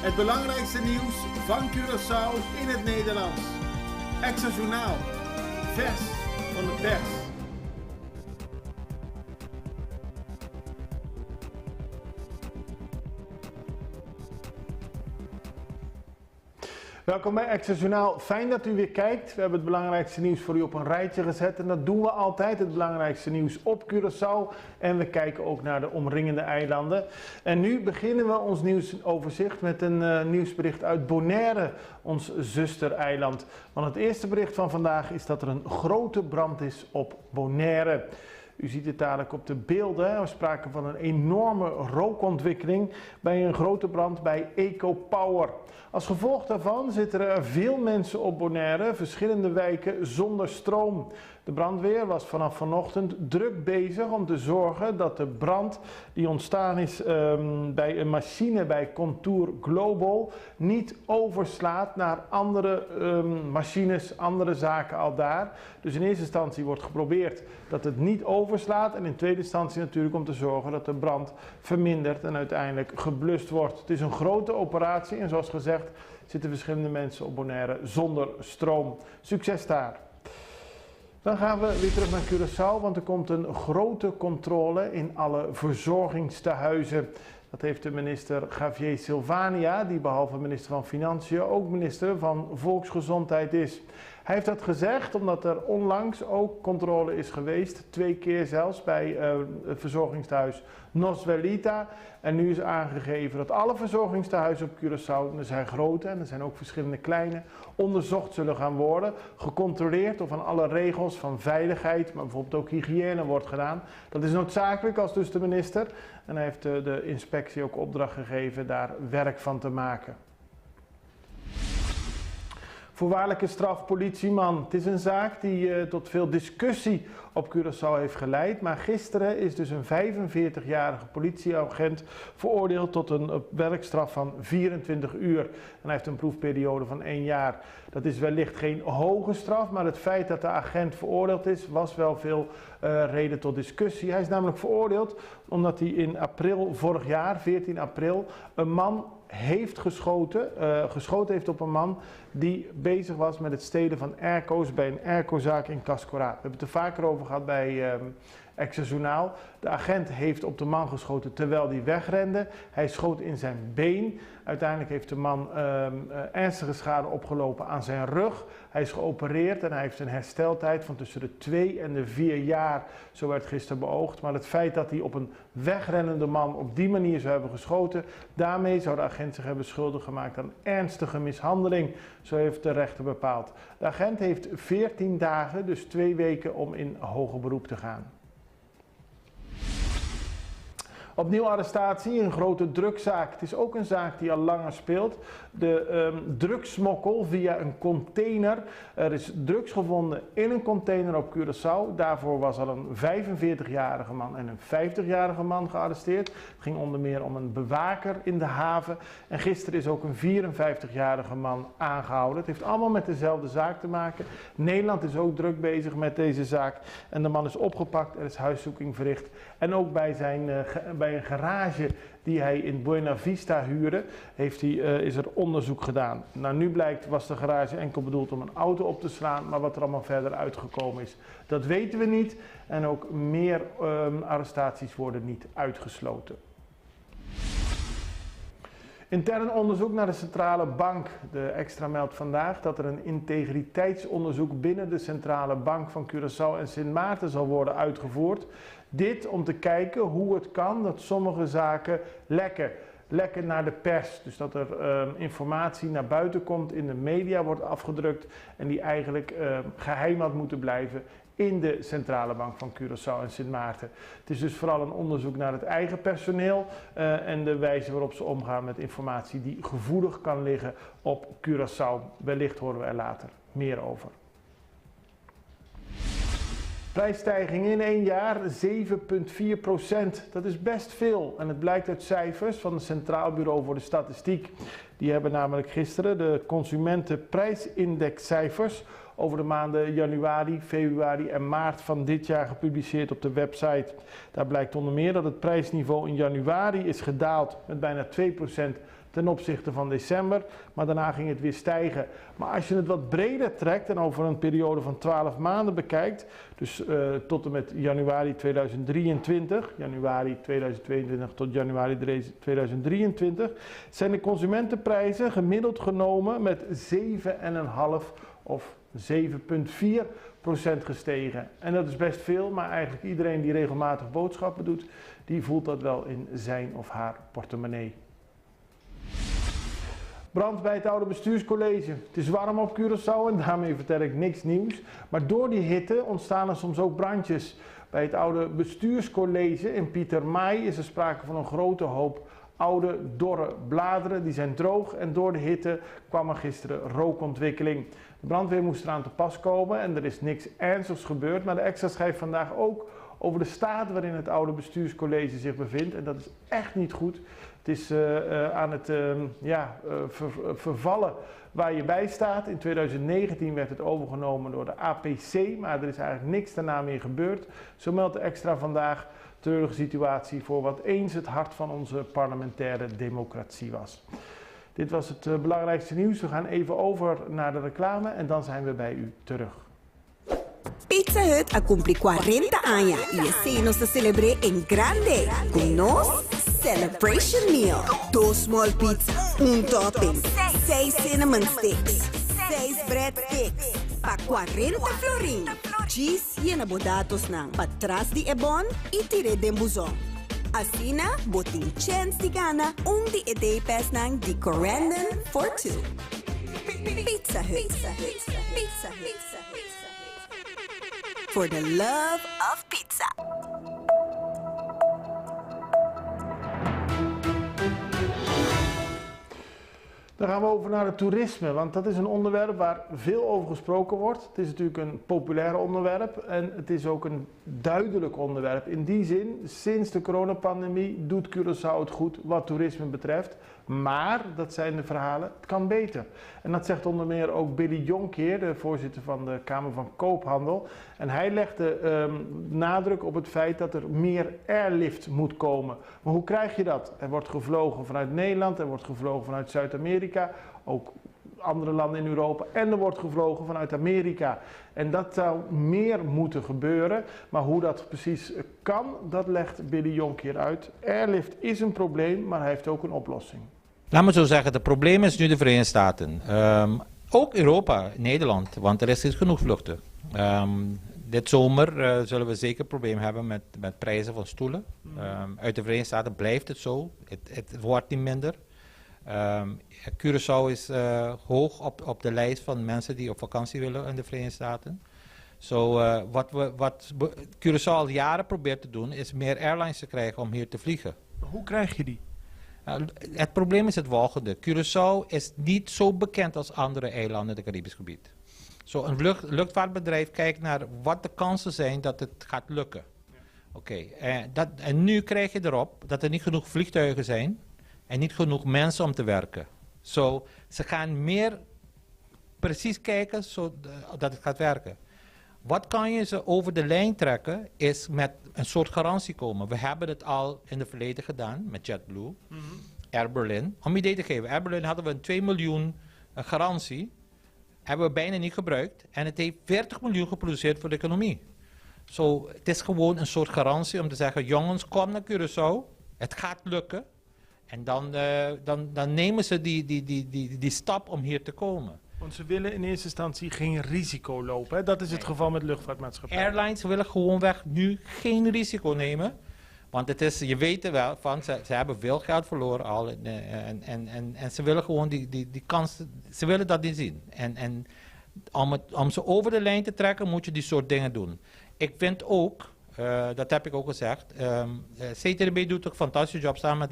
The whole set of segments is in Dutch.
Het belangrijkste nieuws van Curaçao in het Nederlands. Extra Journaal, vers van de pers. Welkom bij Extra Journaal. Fijn dat u weer kijkt. We hebben het belangrijkste nieuws voor u op een rijtje gezet. En dat doen we altijd, het belangrijkste nieuws op Curaçao. En we kijken ook naar de omringende eilanden. En nu beginnen we ons nieuwsoverzicht met een nieuwsbericht uit Bonaire, ons zustereiland. Want het eerste bericht van vandaag is dat er een grote brand is op Bonaire. U ziet het dadelijk op de beelden. We spraken van een enorme rookontwikkeling bij een grote brand bij EcoPower. Als gevolg daarvan zitten er veel mensen op Bonaire, verschillende wijken zonder stroom. De brandweer was vanaf vanochtend druk bezig om te zorgen dat de brand die ontstaan is bij een machine bij Contour Global niet overslaat naar andere machines, andere zaken al daar. Dus in eerste instantie wordt geprobeerd dat het niet overslaat en in tweede instantie natuurlijk om te zorgen dat de brand vermindert en uiteindelijk geblust wordt. Het is een grote operatie en zoals gezegd zitten verschillende mensen op Bonaire zonder stroom. Succes daar! Dan gaan we weer terug naar Curaçao, want er komt een grote controle in alle verzorgingstehuizen. Dat heeft de minister Javier Silvania, die behalve minister van Financiën ook minister van Volksgezondheid is. Hij heeft dat gezegd omdat er onlangs ook controle is geweest, 2 keer zelfs, bij het verzorgingstehuis Nosvelita. En nu is aangegeven dat alle verzorgingstehuizen op Curaçao, en er zijn grote en er zijn ook verschillende kleine, onderzocht zullen gaan worden. Gecontroleerd of aan alle regels van veiligheid, maar bijvoorbeeld ook hygiëne wordt gedaan. Dat is noodzakelijk als dus de minister. En hij heeft de inspectie ook opdracht gegeven daar werk van te maken. Voorwaardelijke straf politieman. Het is een zaak die tot veel discussie op Curaçao heeft geleid. Maar gisteren is dus een 45-jarige politieagent veroordeeld tot een werkstraf van 24 uur. En hij heeft een proefperiode van 1 jaar. Dat is wellicht geen hoge straf, maar het feit dat de agent veroordeeld is, was wel veel reden tot discussie. Hij is namelijk veroordeeld omdat hij in april vorig jaar, 14 april, een man heeft geschoten heeft op een man die bezig was met het stelen van airco's bij een aircozaak in Cascora. We hebben het er vaker over gehad bij Extra Journaal. De agent heeft op de man geschoten terwijl hij wegrende. Hij schoot in zijn been. Uiteindelijk heeft de man ernstige schade opgelopen aan zijn rug. Hij is geopereerd en hij heeft een hersteltijd van tussen de 2 en de 4 jaar. Zo werd gisteren beoogd. Maar het feit dat hij op een wegrennende man op die manier zou hebben geschoten, daarmee zou de agent zich hebben schuldig gemaakt aan ernstige mishandeling. Zo heeft de rechter bepaald. De agent heeft 14 dagen, dus 2 weken, om in hoger beroep te gaan. Opnieuw arrestatie, een grote drugszaak. Het is ook een zaak die al langer speelt. De drugssmokkel via een container. Er is drugs gevonden in een container op Curaçao. Daarvoor was al een 45-jarige man en een 50-jarige man gearresteerd. Het ging onder meer om een bewaker in de haven. En gisteren is ook een 54-jarige man aangehouden. Het heeft allemaal met dezelfde zaak te maken. Nederland is ook druk bezig met deze zaak. En de man is opgepakt, er is huiszoeking verricht. En ook bij een garage die hij in Buena Vista huurde, is er onderzoek gedaan. Nou, nu blijkt, was de garage enkel bedoeld om een auto op te slaan, maar wat er allemaal verder uitgekomen is, dat weten we niet. En ook meer arrestaties worden niet uitgesloten. Intern onderzoek naar de centrale bank. De Extra meldt vandaag dat er een integriteitsonderzoek binnen de centrale bank van Curaçao en Sint Maarten zal worden uitgevoerd. Dit om te kijken hoe het kan dat sommige zaken lekken naar de pers. Dus dat er informatie naar buiten komt, in de media wordt afgedrukt en die eigenlijk geheim had moeten blijven in de centrale bank van Curaçao en Sint Maarten. Het is dus vooral een onderzoek naar het eigen personeel en de wijze waarop ze omgaan met informatie die gevoelig kan liggen op Curaçao. Wellicht horen we er later meer over. Prijsstijging in 1 jaar 7,4%. Dat is best veel en het blijkt uit cijfers van het Centraal Bureau voor de Statistiek. Die hebben namelijk gisteren de consumentenprijsindexcijfers over de maanden januari, februari en maart van dit jaar gepubliceerd op de website. Daar blijkt onder meer dat het prijsniveau in januari is gedaald met bijna 2% ten opzichte van december, maar daarna ging het weer stijgen. Maar als je het wat breder trekt en over een periode van 12 maanden bekijkt, dus tot en met januari 2023, januari 2022 tot januari 2023, zijn de consumentenprijzen gemiddeld genomen met 7,5 of 7,4% gestegen. En dat is best veel, maar eigenlijk iedereen die regelmatig boodschappen doet, die voelt dat wel in zijn of haar portemonnee. Brand bij het oude bestuurscollege. Het is warm op Curaçao en daarmee vertel ik niks nieuws. Maar door die hitte ontstaan er soms ook brandjes. Bij het oude bestuurscollege in Pietermaai is er sprake van een grote hoop oude, dorre bladeren. Die zijn droog en door de hitte kwam er gisteren rookontwikkeling. De brandweer moest eraan te pas komen en er is niks ernstigs gebeurd. Maar de Extra schrijft vandaag ook over de staat waarin het oude bestuurscollege zich bevindt. En dat is echt niet goed. Het is aan het vervallen waar je bij staat. In 2019 werd het overgenomen door de APC, maar er is eigenlijk niks daarna meer gebeurd. Zo meldt de Extra vandaag. Treurige situatie voor wat eens het hart van onze parlementaire democratie was. Dit was het belangrijkste nieuws. We gaan even over naar de reclame en dan zijn we bij u terug. Pizza Hut ha cumprido 40 años y así nos celebré en grande con nos Celebration Meal. 2 small pizza, 1 topping, 6 cinnamon sticks, 6 breadsticks, pa 40 florin. Cheese llena bodatos nang patras di ebon y tire de buzón. Asina, botin chance di gana, di edepes nang di correnden for 2. Pizza Hut. Pizza Hut. Pizza Hut. For the love of pizza. Dan gaan we over naar het toerisme, want dat is een onderwerp waar veel over gesproken wordt. Het is natuurlijk een populair onderwerp en het is ook een duidelijk onderwerp. In die zin, sinds de coronapandemie doet Curaçao het goed wat toerisme betreft. Maar, dat zijn de verhalen, het kan beter. En dat zegt onder meer ook Billy Jonkeer, de voorzitter van de Kamer van Koophandel. En hij legde nadruk op het feit dat er meer airlift moet komen. Maar hoe krijg je dat? Er wordt gevlogen vanuit Nederland, er wordt gevlogen vanuit Zuid-Amerika, ook andere landen in Europa en er wordt gevlogen vanuit Amerika. En dat zou meer moeten gebeuren, maar hoe dat precies kan, dat legt Billy Jonkeer uit. Airlift is een probleem, maar hij heeft ook een oplossing. Laat me zo zeggen, het probleem is nu de Verenigde Staten. Ook Europa, Nederland, want er is niet genoeg vluchten. Dit zomer zullen we zeker een probleem hebben met prijzen van stoelen. Uit de Verenigde Staten blijft het zo, het wordt niet minder. Curaçao is hoog op de lijst van mensen die op vakantie willen in de Verenigde Staten. Wat Curaçao al jaren probeert te doen, is meer airlines te krijgen om hier te vliegen. Hoe krijg je die? Het probleem is het volgende. Curaçao is niet zo bekend als andere eilanden in het Caribisch gebied. Een luchtvaartbedrijf kijkt naar wat de kansen zijn dat het gaat lukken. Ja. En nu krijg je erop dat er niet genoeg vliegtuigen zijn en niet genoeg mensen om te werken. Ze gaan meer precies kijken zodat het gaat werken. Wat kan je ze over de lijn trekken, is met een soort garantie komen. We hebben het al in het verleden gedaan met JetBlue, Air Berlin. Om een idee te geven, Air Berlin hadden we een 2 miljoen garantie. Hebben we bijna niet gebruikt. En het heeft 40 miljoen geproduceerd voor de economie. Het is gewoon een soort garantie om te zeggen, jongens, kom naar Curaçao. Het gaat lukken. En dan nemen ze die stap om hier te komen. Want ze willen in eerste instantie geen risico lopen. Hè? Dat is het geval met luchtvaartmaatschappijen. Airlines willen gewoonweg nu geen risico nemen. Want het is, je weet er wel van, ze hebben veel geld verloren al. En ze willen gewoon die kans, ze willen dat niet zien. En om ze over de lijn te trekken, moet je die soort dingen doen. Ik vind ook, dat heb ik ook gezegd, CTDB doet ook een fantastische job samen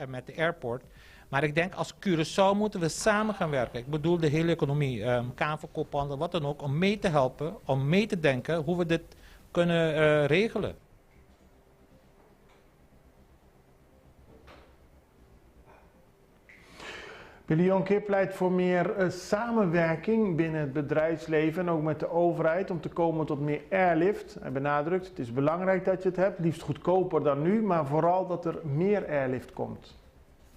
met de airport. Maar ik denk als Curaçao moeten we samen gaan werken. Ik bedoel de hele economie, Kamer van Koophandel, wat dan ook, om mee te helpen, om mee te denken hoe we dit kunnen regelen. Willy Jonker pleit voor meer samenwerking binnen het bedrijfsleven en ook met de overheid om te komen tot meer airlift. Hij benadrukt, het is belangrijk dat je het hebt, liefst goedkoper dan nu, maar vooral dat er meer airlift komt.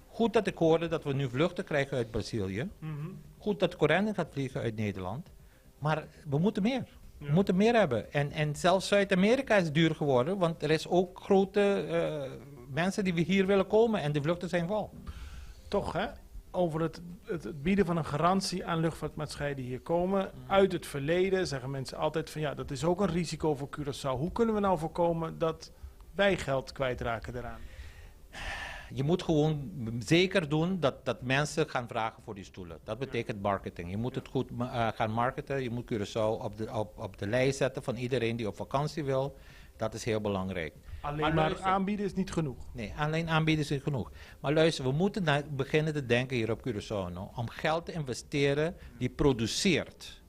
Goed dat ik hoorde dat we nu vluchten krijgen uit Brazilië. Goed dat Corendon gaat vliegen uit Nederland. Maar we moeten meer. Ja. We moeten meer hebben. En zelfs Zuid-Amerika is duur geworden, want er is ook grote mensen die hier willen komen en de vluchten zijn vol. Toch hè? Over het bieden van een garantie aan luchtvaartmaatschappijen die hier komen. Uit het verleden zeggen mensen altijd van ja, dat is ook een risico voor Curaçao. Hoe kunnen we nou voorkomen dat wij geld kwijtraken daaraan? Je moet gewoon zeker doen dat mensen gaan vragen voor die stoelen. Dat betekent marketing. Je moet het goed gaan marketen. Je moet Curaçao op de lijst zetten van iedereen die op vakantie wil. Dat is heel belangrijk. Alleen maar aanbieden is niet genoeg. Nee, alleen aanbieden is niet genoeg. Maar luister, we moeten beginnen te denken hier op Curaçao om geld te investeren die produceert.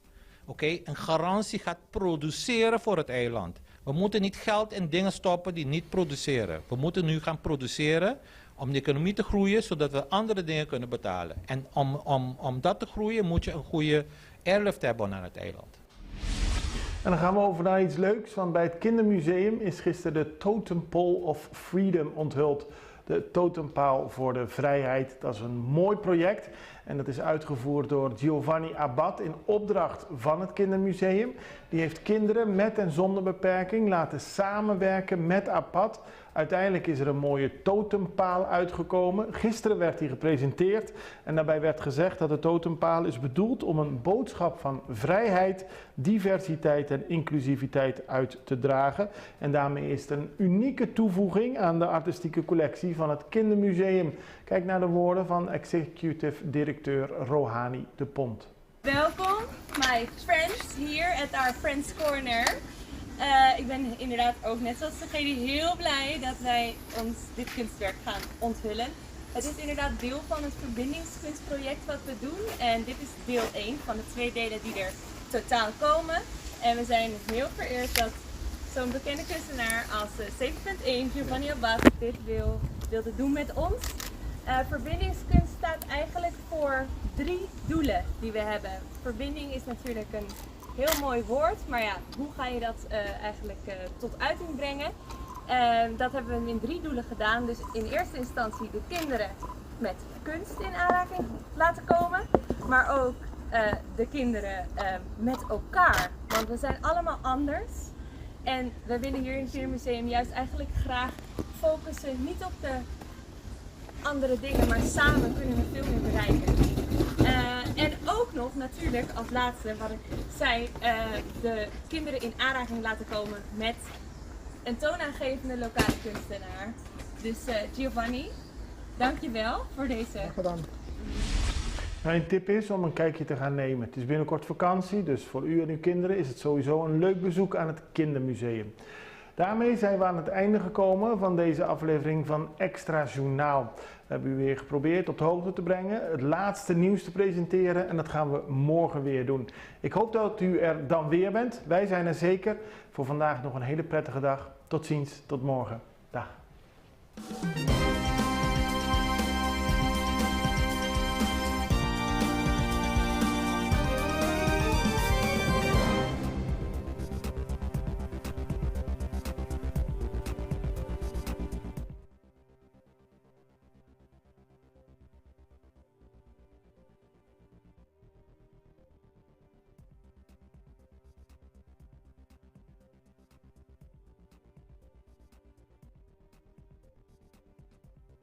Oké? Een garantie gaat produceren voor het eiland. We moeten niet geld in dingen stoppen die niet produceren. We moeten nu gaan produceren om de economie te groeien, zodat we andere dingen kunnen betalen. En om dat te groeien moet je een goede airlift hebben naar het eiland. En dan gaan we over naar iets leuks, want bij het Kindermuseum is gisteren de Totem Pole of Freedom onthuld. De totempaal voor de vrijheid. Dat is een mooi project en dat is uitgevoerd door Giovanni Abad in opdracht van het Kindermuseum. Die heeft kinderen met en zonder beperking laten samenwerken met Abad. Uiteindelijk is er een mooie totempaal uitgekomen. Gisteren werd die gepresenteerd en daarbij werd gezegd dat de totempaal is bedoeld om een boodschap van vrijheid, diversiteit en inclusiviteit uit te dragen. En daarmee is het een unieke toevoeging aan de artistieke collectie van het Kindermuseum. Kijk naar de woorden van executive directeur Rohani de Pont. Welkom, my friends, hier at our Friends Corner. Ik ben inderdaad ook net zoals degene heel blij dat wij ons dit kunstwerk gaan onthullen. Het is inderdaad deel van het verbindingskunstproject wat we doen. En dit is deel 1 van de 2 delen die er totaal komen. En we zijn heel vereerd dat zo'n bekende kunstenaar als 7.1 Giovanni Abad dit wilde doen met ons. Verbindingskunst staat eigenlijk voor 3 doelen die we hebben. Verbinding is natuurlijk een heel mooi woord, maar ja, hoe ga je dat eigenlijk tot uiting brengen? Dat hebben we in 3 doelen gedaan. Dus in eerste instantie de kinderen met kunst in aanraking laten komen, maar ook de kinderen met elkaar. Want we zijn allemaal anders. En we willen hier in het Kindermuseum juist eigenlijk graag focussen niet op de andere dingen, maar samen kunnen we veel meer bereiken. En ook nog natuurlijk als laatste wat ik zei, de kinderen in aanraking laten komen met een toonaangevende lokale kunstenaar. Dus Giovanni, dankjewel voor deze. Gedaan. Mijn tip is om een kijkje te gaan nemen. Het is binnenkort vakantie, dus voor u en uw kinderen is het sowieso een leuk bezoek aan het Kindermuseum. Daarmee zijn we aan het einde gekomen van deze aflevering van Extra Journaal. We hebben u weer geprobeerd op de hoogte te brengen, het laatste nieuws te presenteren en dat gaan we morgen weer doen. Ik hoop dat u er dan weer bent. Wij zijn er zeker. Voor vandaag nog een hele prettige dag. Tot ziens, tot morgen. Dag.